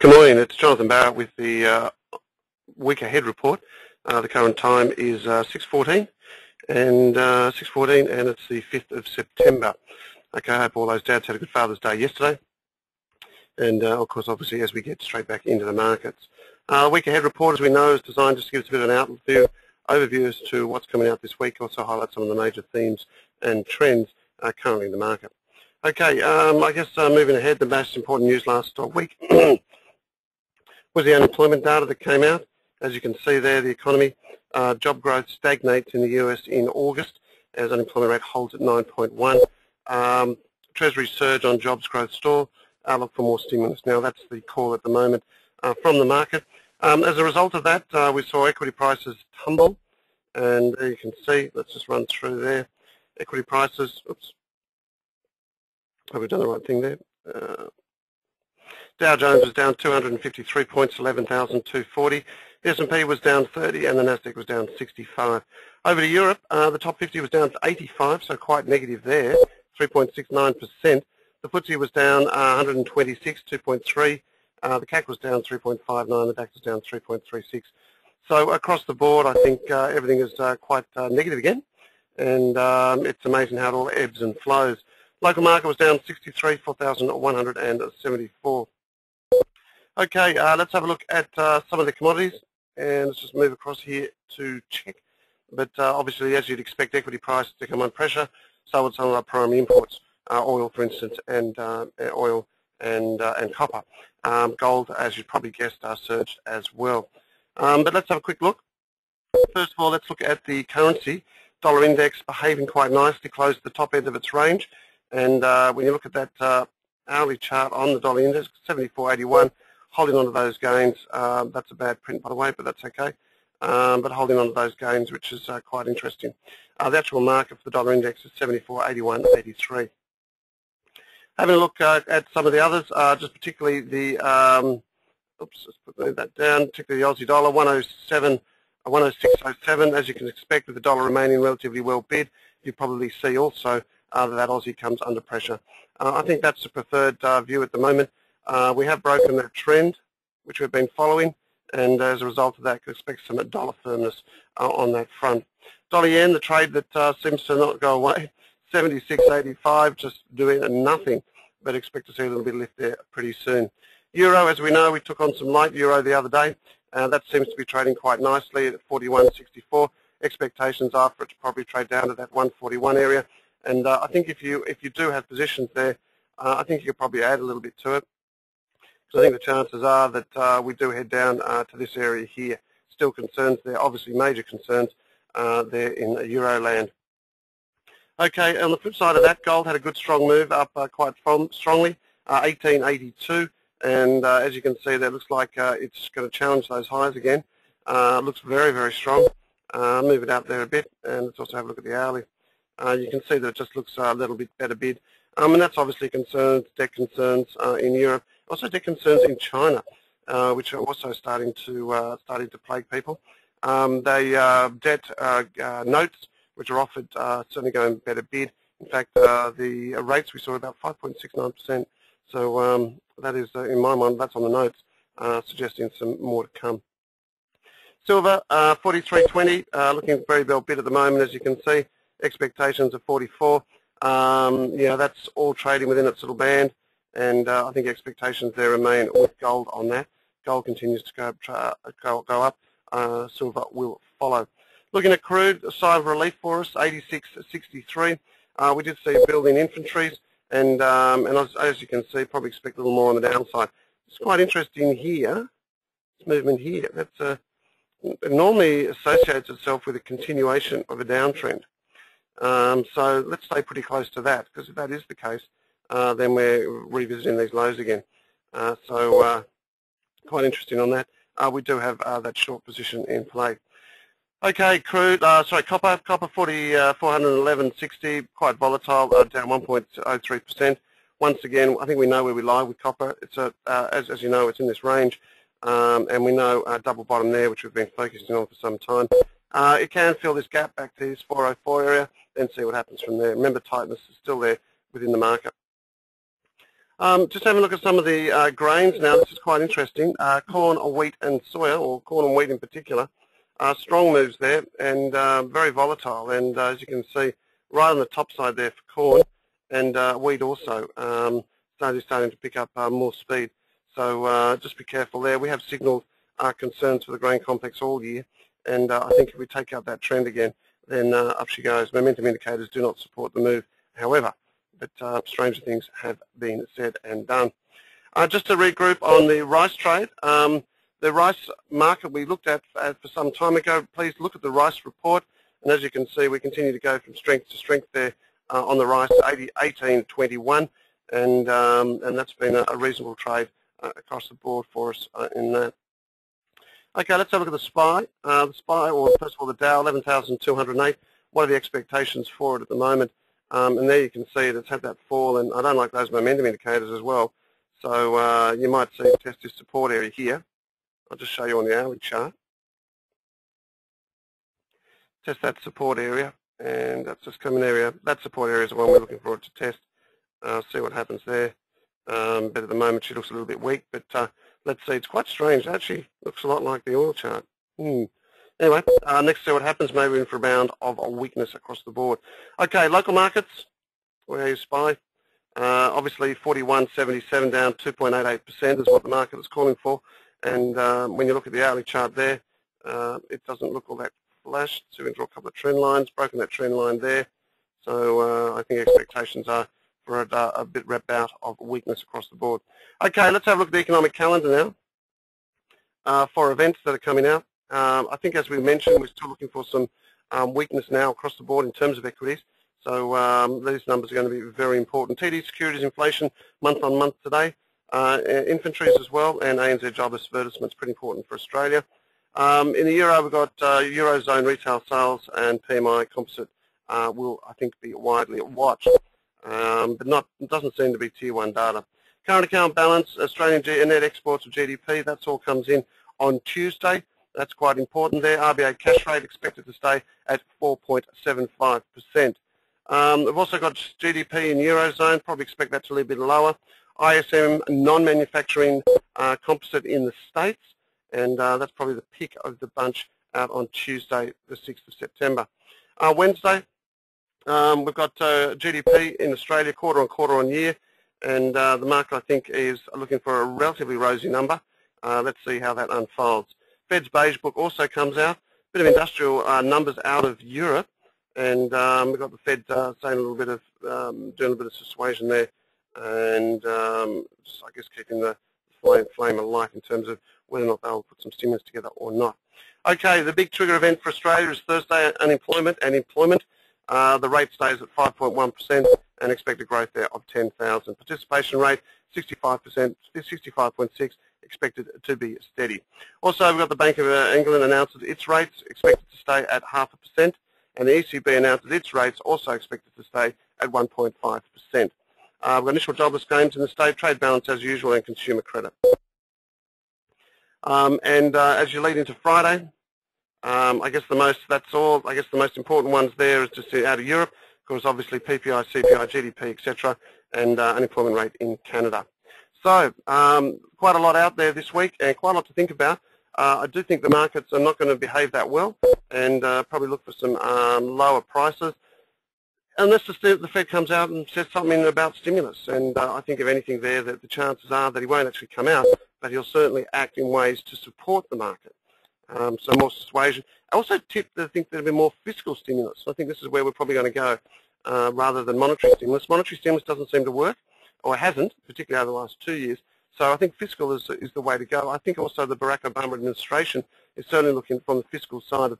Good morning, it's Jonathan Barrett with the week ahead report. The current time is 6:14 and 6:14 and it's the 5th of September. Okay, I hope all those dads had a good Father's Day yesterday. And of course, obviously, as we get straight back into the markets. Week ahead report, as we know, is designed just to give us a bit of an overview as to what's coming out this week, also highlight some of the major themes and trends currently in the market. Okay, I guess moving ahead, the most important news last week was the unemployment data that came out. As you can see there, the economy, job growth stagnates in the US in August as unemployment rate holds at 9.1. Treasury surge on jobs growth stall, look for more stimulus. Now that's the call at the moment from the market. As a result of that, we saw equity prices tumble, and there you can see, let's just run through there. Equity prices, oops, have we done the right thing there? Dow Jones was down 253 points, 11,240. The S&P was down 30 and the Nasdaq was down 65. Over to Europe, the top 50 was down to 85, so quite negative there, 3.69%. The FTSE was down 126, 2.3. The CAC was down 3.59, the DAX was down 3.36. So across the board, I think everything is quite negative again, and it's amazing how it all ebbs and flows. Local market was down 63, 4,174. Okay, let's have a look at some of the commodities, and let's just move across here to check. But obviously, as you'd expect, equity prices to come under pressure, so would some of our primary imports, oil, for instance, and oil and copper. Gold, as you'd probably guessed, surged as well. But let's have a quick look. First of all, let's look at the currency. Dollar index behaving quite nicely, closed at the top end of its range. And when you look at that hourly chart on the dollar index, 74.81, holding on to those gains. That's a bad print, by the way, but that's okay. But holding on to those gains, which is quite interesting. The actual market for the dollar index is 74.81.83. Having a look at some of the others, just particularly the, oops, let's put that down, particularly the Aussie dollar, 106.07. As you can expect, with the dollar remaining relatively well bid, you probably see also that Aussie comes under pressure. I think that's the preferred view at the moment. We have broken that trend, which we've been following, and as a result of that, could expect some dollar firmness on that front. Dollar yen, the trade that seems to not go away, 76.85, just doing nothing, but expect to see a little bit of lift there pretty soon. Euro, as we know, we took on some light euro the other day. That seems to be trading quite nicely at 41.64. Expectations are for it to probably trade down to that 141 area. And I think if you do have positions there, I think you could probably add a little bit to it. So I think the chances are that we do head down to this area here. Still concerns there, obviously major concerns there in Euro land. Okay, on the flip side of that, gold had a good strong move up quite strongly, 1882. And as you can see there, looks like it's going to challenge those highs again. Looks very, very strong. Move it out there a bit, and let's also have a look at the hourly. You can see that it just looks a little bit better bid. And that's obviously concerns, debt concerns in Europe, also debt concerns in China, which are also starting to plague people. Debt notes, which are offered, certainly going better bid. In fact, the rates we saw about 5.69%. So that is, in my mind, that's on the notes, suggesting some more to come. Silver, 43.20, looking very well bid at the moment, as you can see. Expectations of 44. Yeah, that's all trading within its little band, and I think expectations there remain with gold on that. Gold continues to go up. Silver will follow. Looking at crude, a sigh of relief for us, 86.63. We did see a build in inventories, and as you can see, probably expect a little more on the downside. It's quite interesting here, this movement here. That's it normally associates itself with a continuation of a downtrend. So let's stay pretty close to that, because if that is the case, then we're revisiting these lows again. So quite interesting on that. We do have that short position in play. Okay, crude, copper 411.60, quite volatile, down 1.03%. Once again, I think we know where we lie with copper. It's as you know, it's in this range, and we know double bottom there, which we've been focusing on for some time. It can fill this gap back to this 404 area, then see what happens from there. Remember, tightness is still there within the market. Just having a look at some of the grains now. This is quite interesting. Corn, wheat and soya, or corn and wheat in particular. Strong moves there and very volatile. And as you can see, right on the top side there for corn and wheat also starting to pick up more speed. So just be careful there. We have signalled concerns for the grain complex all year. And I think if we take out that trend again, then up she goes. Momentum indicators do not support the move. However, but stranger things have been said and done. Just to regroup on the rice trade, the rice market we looked at for some time ago, please look at the rice report. And as you can see, we continue to go from strength to strength there on the rice, 18.21, and that's been a reasonable trade across the board for us in that. Okay, let's have a look at the SPY. The SPY, or first of all the Dow, 11,208. What are the expectations for it at the moment? And there you can see it's had that fall, and I don't like those momentum indicators as well. So you might see test this support area here. I'll just show you on the hourly chart. Test that support area, and that's this common area. That support area is the one we're looking for it to test. See what happens there. But at the moment she looks a little bit weak, but let's see. It's quite strange. It actually looks a lot like the oil chart. Anyway, next see what happens. Maybe in for a bound of a weakness across the board. Okay, local markets, where you SPY. Obviously 41.77 down 2.88% is what the market is calling for. And when you look at the hourly chart there, it doesn't look all that flashed. So we can draw a couple of trend lines, broken that trend line there. So I think expectations are for a bit bout of weakness across the board. Okay, let's have a look at the economic calendar now for events that are coming out. I think as we mentioned, we're still looking for some weakness now across the board in terms of equities. So these numbers are going to be very important. TD Securities inflation month on month today. Inventories as well, and ANZ jobless advertisements, pretty important for Australia. In the Euro, we've got Eurozone retail sales and PMI composite will, I think, be widely watched, but it doesn't seem to be Tier 1 data. Current account balance, Australian net exports of GDP, that's all comes in on Tuesday. That's quite important there. RBA cash rate expected to stay at 4.75%. We've also got GDP in Eurozone, probably expect that to be a bit lower. ISM non-manufacturing composite in the States, and that's probably the pick of the bunch out on Tuesday, the 6th of September. Wednesday, we've got GDP in Australia quarter on year, and the market, I think, is looking for a relatively rosy number. Let's see how that unfolds. Fed's beige book also comes out. Bit of industrial numbers out of Europe, and we've got the Fed saying a little bit of, doing a bit of persuasion there, and just, I guess, keeping the flame alight in terms of whether or not they'll put some stimulus together or not. Okay, the big trigger event for Australia is Thursday, unemployment and employment. The rate stays at 5.1% and expected growth there of 10,000. Participation rate 65%, 65.6, expected to be steady. Also, we've got the Bank of England announces its rates expected to stay at 0.5%, and the ECB announces its rates also expected to stay at 1.5%. We've got initial jobless claims in the state, trade balance as usual, and consumer credit. As you lead into Friday, I guess that's all. I guess the most important ones there is to see out of Europe, because obviously PPI, CPI, GDP, etc., and unemployment rate in Canada. So quite a lot out there this week, and quite a lot to think about. I do think the markets are not going to behave that well, and probably look for some lower prices, unless the Fed comes out and says something about stimulus. And I think if anything there, that the chances are that he won't actually come out, but he'll certainly act in ways to support the market. So more persuasion. I also think there'll be more fiscal stimulus. I think this is where we're probably going to go rather than monetary stimulus. Monetary stimulus doesn't seem to work, or hasn't, particularly over the last 2 years. So I think fiscal is the way to go. I think also the Barack Obama administration is certainly looking from the fiscal side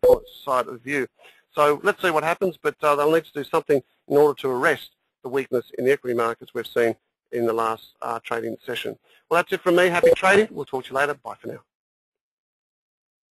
of view. So let's see what happens, but they'll need to do something in order to arrest the weakness in the equity markets we've seen in the last trading session. Well, that's it from me. Happy trading. We'll talk to you later. Bye for now.